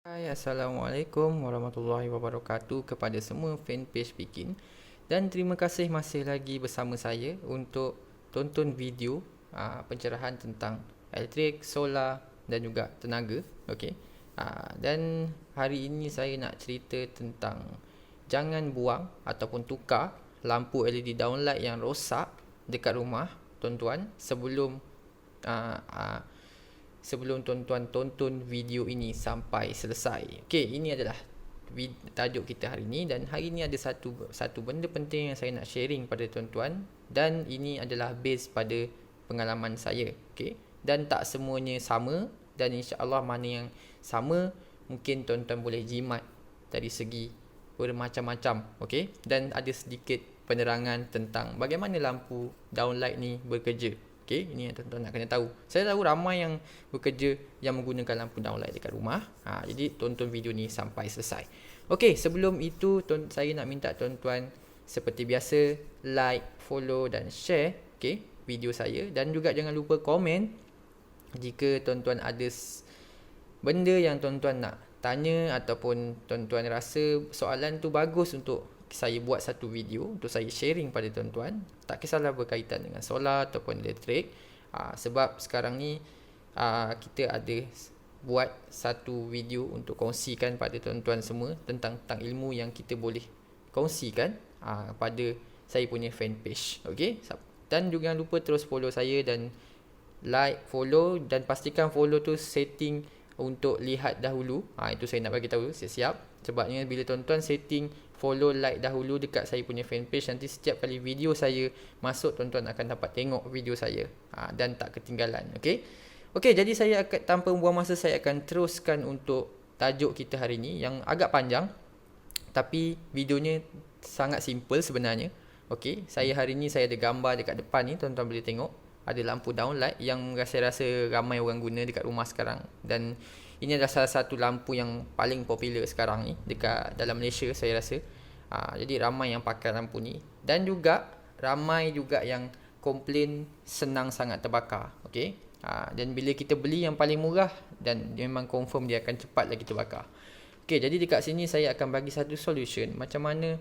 Hai, Assalamualaikum warahmatullahi wabarakatuh kepada semua fanpage Bikin. Dan terima kasih masih lagi bersama saya untuk tonton video pencerahan tentang elektrik, solar dan juga tenaga. Okey. Dan hari ini saya nak cerita tentang jangan buang ataupun tukar lampu LED downlight yang rosak dekat rumah tuan-tuan sebelum tuan-tuan tonton video ini sampai selesai. Okey, ini adalah tajuk kita hari ini, dan hari ini ada satu benda penting yang saya nak sharing pada tuan-tuan, dan ini adalah base pada pengalaman saya. Okey, dan tak semuanya sama, dan insya-Allah mana yang sama mungkin tuan-tuan boleh jimat dari segi bermacam-macam. Okey, dan ada sedikit penerangan tentang bagaimana lampu downlight ni bekerja. Okay, ini yang tuan-tuan nak kena tahu. Saya tahu ramai yang bekerja yang menggunakan lampu downlight dekat rumah. Jadi tonton video ni sampai selesai. Okay, sebelum itu saya nak minta tuan-tuan seperti biasa like, follow dan share video saya, dan juga jangan lupa komen jika tuan-tuan ada benda yang tuan-tuan nak tanya ataupun tuan-tuan rasa soalan tu bagus untuk saya buat satu video untuk saya sharing pada tuan-tuan. Tak kisahlah berkaitan dengan solar ataupun elektrik. Sebab sekarang ni kita ada buat satu video untuk kongsikan pada tuan-tuan semua tentang ilmu yang kita boleh kongsikan pada saya punya fanpage. Okay? Dan juga jangan lupa terus follow saya, dan like, follow, dan pastikan follow tu setting untuk lihat dahulu. Itu saya nak bagi tahu siap-siap. Sebabnya bila tuan-tuan setting follow, like dahulu dekat saya punya fanpage, nanti setiap kali video saya masuk, tuan-tuan akan dapat tengok video saya dan tak ketinggalan. Okey, jadi saya akan, tanpa membuang masa, saya akan teruskan untuk tajuk kita hari ni yang agak panjang, tapi videonya sangat simple sebenarnya. Okey, hari ni saya ada gambar dekat depan ni, tuan-tuan boleh tengok. Ada lampu downlight yang saya rasa ramai orang guna dekat rumah sekarang, dan ini adalah salah satu lampu yang paling popular sekarang ni dekat dalam Malaysia, saya rasa. Jadi ramai yang pakai lampu ni, dan juga ramai juga yang komplain senang sangat terbakar. Okey. Dan bila kita beli yang paling murah, dan dia memang confirm dia akan cepat lagi terbakar. Okey, jadi dekat sini saya akan bagi satu solution macam mana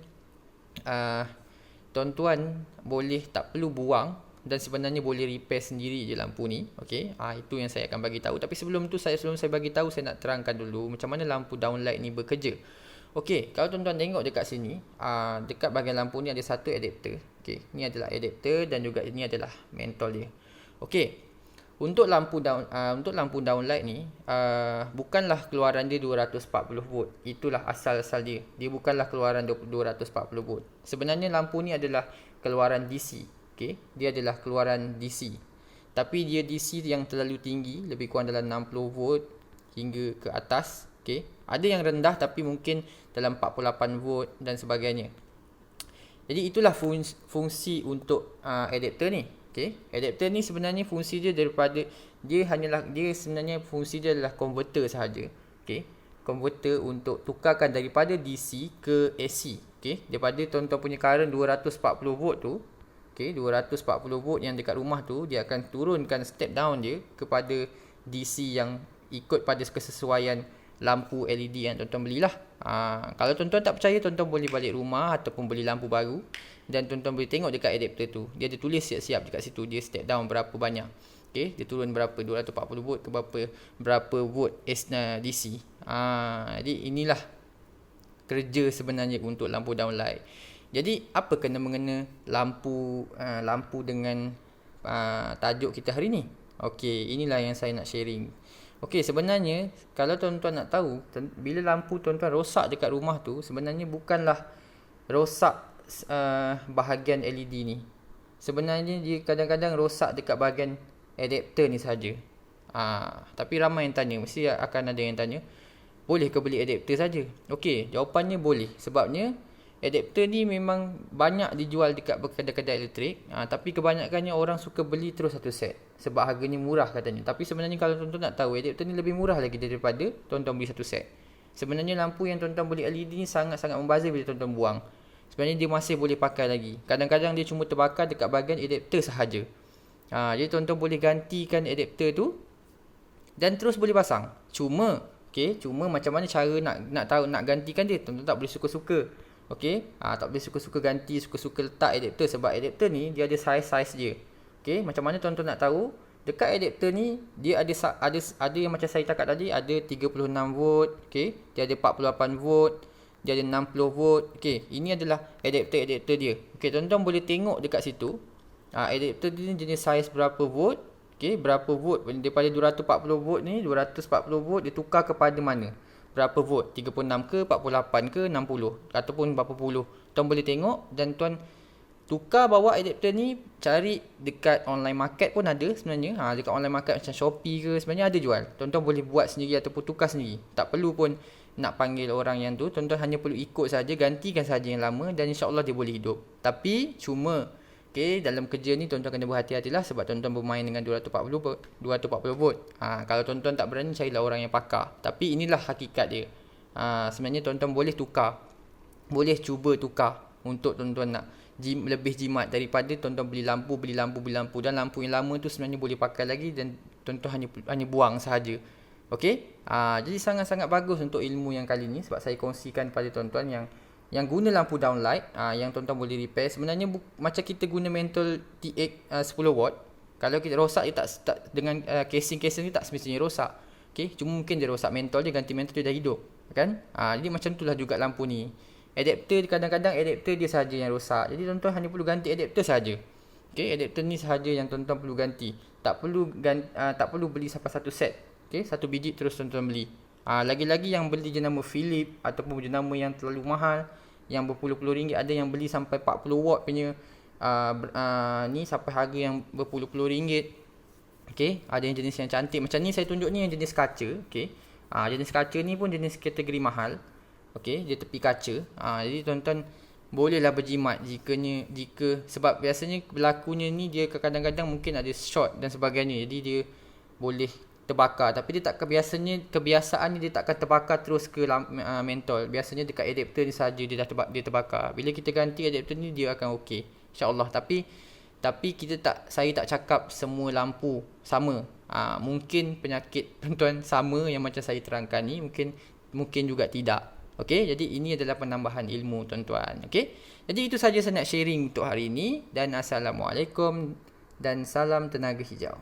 tuan-tuan boleh tak perlu buang, dan sebenarnya boleh repair sendiri je lampu ni. Okey, itu yang saya akan bagi tahu. Tapi sebelum saya bagi tahu, saya nak terangkan dulu macam mana lampu downlight ni bekerja. Okey, kalau tuan-tuan tengok dekat sini, dekat bahagian lampu ni ada satu adapter. Okey, ni adalah adapter, dan juga ini adalah mentol dia. Okey, untuk lampu downlight ni, bukanlah keluaran dia 240 volt. Itulah asal-asal dia. Dia bukanlah keluaran 240 volt. Sebenarnya lampu ni adalah keluaran DC. Okay, dia adalah keluaran DC. Tapi dia DC yang terlalu tinggi, lebih kurang dalam 60 volt hingga ke atas. Okay, ada yang rendah tapi mungkin dalam 48 volt dan sebagainya. Jadi itulah fungsi untuk adapter ni. Okay, adapter ni sebenarnya fungsi dia sebenarnya fungsi dia adalah converter sahaja. Okay, converter untuk tukarkan daripada DC ke AC. Okay, daripada tuan-tuan punya current 240 volt tu, 240 volt yang dekat rumah tu, dia akan turunkan step down dia kepada DC yang ikut pada kesesuaian lampu LED yang tuan-tuan belilah. Kalau tuan-tuan tak percaya, tuan-tuan boleh balik rumah ataupun beli lampu baru, dan tuan-tuan boleh tengok dekat adapter tu. Dia ada tulis siap-siap dekat situ, dia step down berapa banyak. Dia turun berapa, 240 volt ke berapa volt DC. Jadi inilah kerja sebenarnya untuk lampu downlight. Jadi apa kena mengena lampu dengan tajuk kita hari ni? Okey, inilah yang saya nak sharing. Okey, sebenarnya kalau tuan-tuan nak tahu, bila lampu tuan-tuan rosak dekat rumah tu, sebenarnya bukanlah rosak bahagian LED ni. Sebenarnya dia kadang-kadang rosak dekat bahagian adapter ni saja. Tapi ramai yang tanya, mesti akan ada yang tanya, boleh ke beli adapter saja? Okey, jawapannya boleh. Sebabnya adapter ni memang banyak dijual dekat kedai-kedai elektrik, tapi kebanyakannya orang suka beli terus satu set sebab harganya murah katanya. Tapi sebenarnya kalau tuan-tuan nak tahu, adapter ni lebih murah lagi daripada tuan-tuan beli satu set. Sebenarnya lampu yang tuan-tuan beli LED ni sangat-sangat membazir bila tuan-tuan buang. Sebenarnya dia masih boleh pakai lagi. Kadang-kadang dia cuma terbakar dekat bahagian adapter sahaja. Jadi tuan-tuan boleh gantikan adapter tu dan terus boleh pasang. Cuma Okey, cuma macam mana cara nak tahu nak gantikan dia, tuan-tuan tak boleh suka-suka. Okey, tak boleh suka-suka ganti, suka-suka letak adapter sebab adapter ni dia ada size dia. Okey, macam mana tuan-tuan nak tahu? Dekat adapter ni dia ada yang macam saya cakap tadi, ada 36 volt, okey, dia ada 48 volt, dia ada 60 volt. Okey, ini adalah adapter dia. Okey, tuan-tuan boleh tengok dekat situ. Adapter ni jenis size berapa volt. Okey, berapa volt daripada 240 volt ni, 240 volt dia tukar kepada mana? Berapa volt? 36 ke, 48 ke, 60 ataupun berapa puluh. Tuan boleh tengok dan tuan tukar bawa adapter ni, cari dekat online market pun ada sebenarnya. Dekat online market macam Shopee ke sebenarnya ada jual. Tuan-tuan boleh buat sendiri ataupun tukar sendiri. Tak perlu pun nak panggil orang yang tu. Tuan-tuan hanya perlu ikut saja, gantikan saja yang lama dan insya-Allah dia boleh hidup. Tapi cuma dalam kerja ni tuan-tuan kena berhati-hatilah sebab tuan-tuan bermain dengan 240 volt. Kalau tuan-tuan tak berani, carilah orang yang pakar. Tapi inilah hakikat dia. Sebenarnya tuan-tuan boleh tukar. Boleh cuba tukar untuk tuan-tuan nak lebih jimat daripada tuan-tuan beli lampu dan lampu yang lama tu sebenarnya boleh pakai lagi dan tuan-tuan hanya buang sahaja. Okey? Jadi sangat-sangat bagus untuk ilmu yang kali ni sebab saya kongsikan pada tuan-tuan yang guna lampu downlight, yang tuan-tuan boleh repair. Sebenarnya macam kita guna mentol T8 10 watt. Kalau kita rosak dia tak dengan casing ni tak semestinya rosak. Okey, cuma mungkin dia rosak mentol dia, ganti mentol dia dah hidup, kan? Jadi macam itulah juga lampu ni. Adapter kadang-kadang adapter dia saja yang rosak. Jadi tuan-tuan hanya perlu ganti adapter saja. Okey, adapter ni sahaja yang tuan-tuan perlu ganti. Tak perlu beli sampai satu set. Okey, satu biji terus tuan-tuan beli. Lagi-lagi yang beli jenama Philips ataupun jenama yang terlalu mahal, yang berpuluh-puluh ringgit, ada yang beli sampai 40 watt punya ni sampai harga yang berpuluh-puluh ringgit. Okey, ada yang jenis yang cantik macam ni saya tunjuk ni, yang jenis kaca. Okey, jenis kaca ni pun jenis kategori mahal. Okey, dia tepi kaca. Jadi tuan-tuan bolehlah berjimat jika sebab biasanya berlakunya ni dia kadang-kadang mungkin ada short dan sebagainya. Jadi dia boleh terbakar, tapi dia tak kebiasaan ni dia tak akan terbakar terus ke mentol. Biasanya dekat adapter ni saja dia terbakar. Bila kita ganti adapter ni dia akan okey, insya-Allah. Tapi saya tak cakap semua lampu sama. Mungkin penyakit tuan-tuan sama yang macam saya terangkan ni, mungkin juga tidak. Okey, jadi ini adalah penambahan ilmu tuan-tuan. Okey, jadi itu saja saya nak sharing untuk hari ini dan assalamualaikum dan salam tenaga hijau.